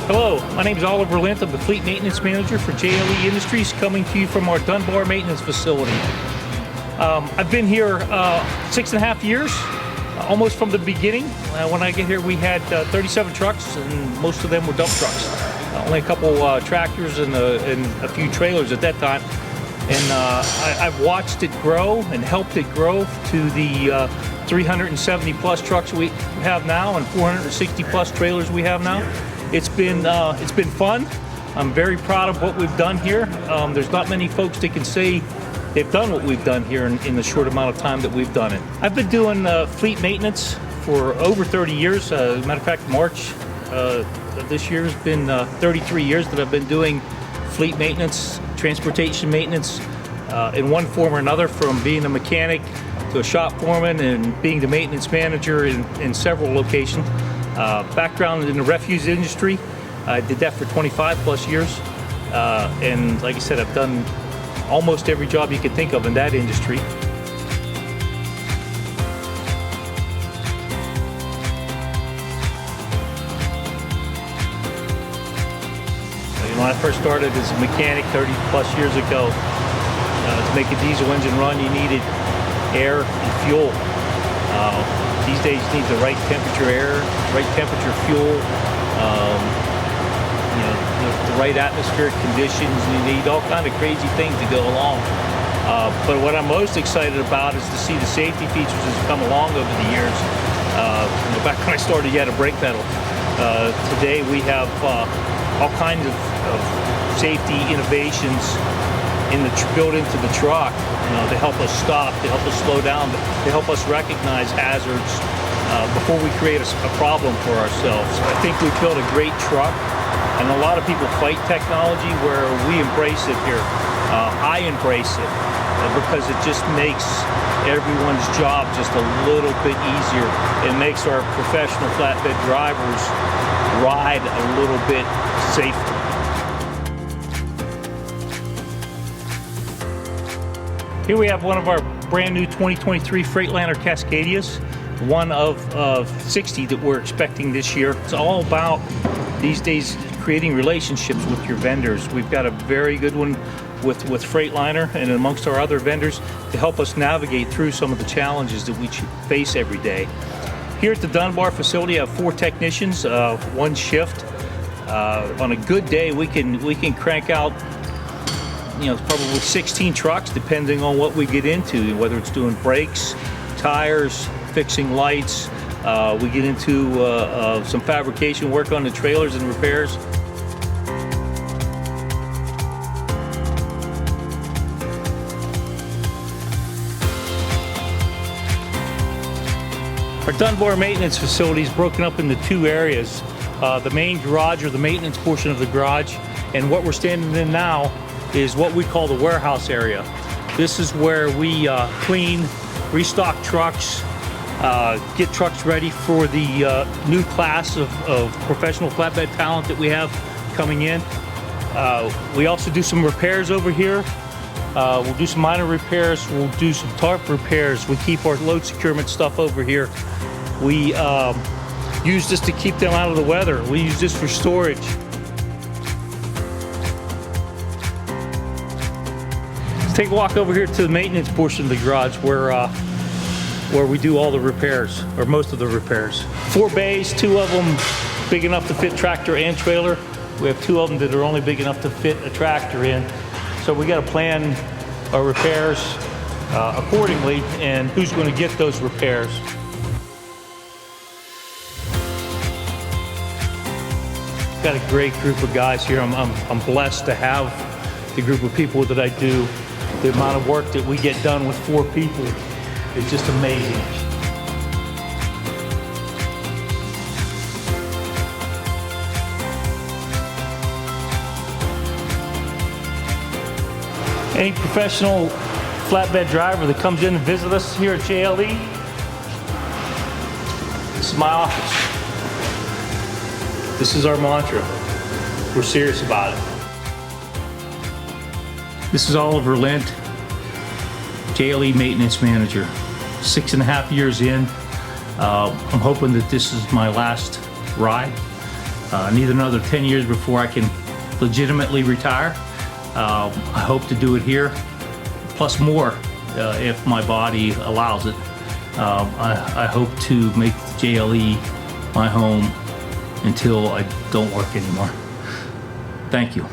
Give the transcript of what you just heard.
Hello, my name is Oliver Lint. I'm the Fleet Maintenance Manager for JLE Industries, coming to you from our Dunbar Maintenance Facility. I've been here 6.5 years, almost from the beginning. When I get here, we had 37 trucks, and most of them were dump trucks. Only a couple tractors and a few trailers at that time. And I've watched it grow and helped it grow to the 370 plus trucks we have now and 460 plus trailers we have now. It's been fun. I'm very proud of what we've done here. There's not many folks that can say they've done what we've done here in the short amount of time that we've done it. I've been doing fleet maintenance for over 30 years. As a matter of fact, March of this year has been 33 years that I've been doing fleet maintenance, transportation maintenance in one form or another, from being a mechanic to a shop foreman and being the maintenance manager in several locations. Background in the refuse industry. I did that for 25 plus years. And like I said, I've done almost every job you could think of in that industry. When I first started as a mechanic 30 plus years ago, to make a diesel engine run, you needed air and fuel. These days you need the right temperature air, right temperature fuel, the right atmospheric conditions. You need all kind of crazy things to go along. But what I'm most excited about is to see the safety features that's come along over the years. Back when I started, you had a brake pedal. Today we have all kinds of safety innovations built into the truck, to help us stop, to help us slow down, to help us recognize hazards before we create a problem for ourselves. I think we've built a great truck, and a lot of people fight technology where we embrace it here. I embrace it because it just makes everyone's job just a little bit easier. It makes our professional flatbed drivers ride a little bit safer. Here we have one of our brand new 2023 Freightliner Cascadias, one of 60 that we're expecting this year. It's all about, these days, creating relationships with your vendors. We've got a very good one with Freightliner and amongst our other vendors to help us navigate through some of the challenges that we face every day. Here at the Dunbar facility, I have 4 technicians, one shift. On a good day, we can crank out probably 16 trucks, depending on what we get into, whether it's doing brakes, tires, fixing lights. We get into some fabrication work on the trailers and repairs. Our Dunbar maintenance facility is broken up into 2 areas. The main garage, or the maintenance portion of the garage, and what we're standing in now is what we call the warehouse area. This is where we clean, restock trucks, get trucks ready for the new class of professional flatbed talent that we have coming in. We also do some repairs over here. We'll do some minor repairs. We'll do some tarp repairs. We keep our load securement stuff over here. We use this to keep them out of the weather. We use this for storage. Take a walk over here to the maintenance portion of the garage where we do all the repairs, or most of the repairs. 4 bays, 2 of them big enough to fit tractor and trailer. We have 2 of them that are only big enough to fit a tractor in. So we got to plan our repairs accordingly, and who's going to get those repairs. Got a great group of guys here. I'm blessed to have the group of people that I do. The amount of work that we get done with 4 people is just amazing. Any professional flatbed driver that comes in and visits us here at JLE, this is my office. This is our mantra. We're serious about it. This is Oliver Lint, JLE Maintenance Manager. 6.5 years in. I'm hoping that this is my last ride. I need another 10 years before I can legitimately retire. I hope to do it here, plus more if my body allows it. I hope to make JLE my home until I don't work anymore. Thank you.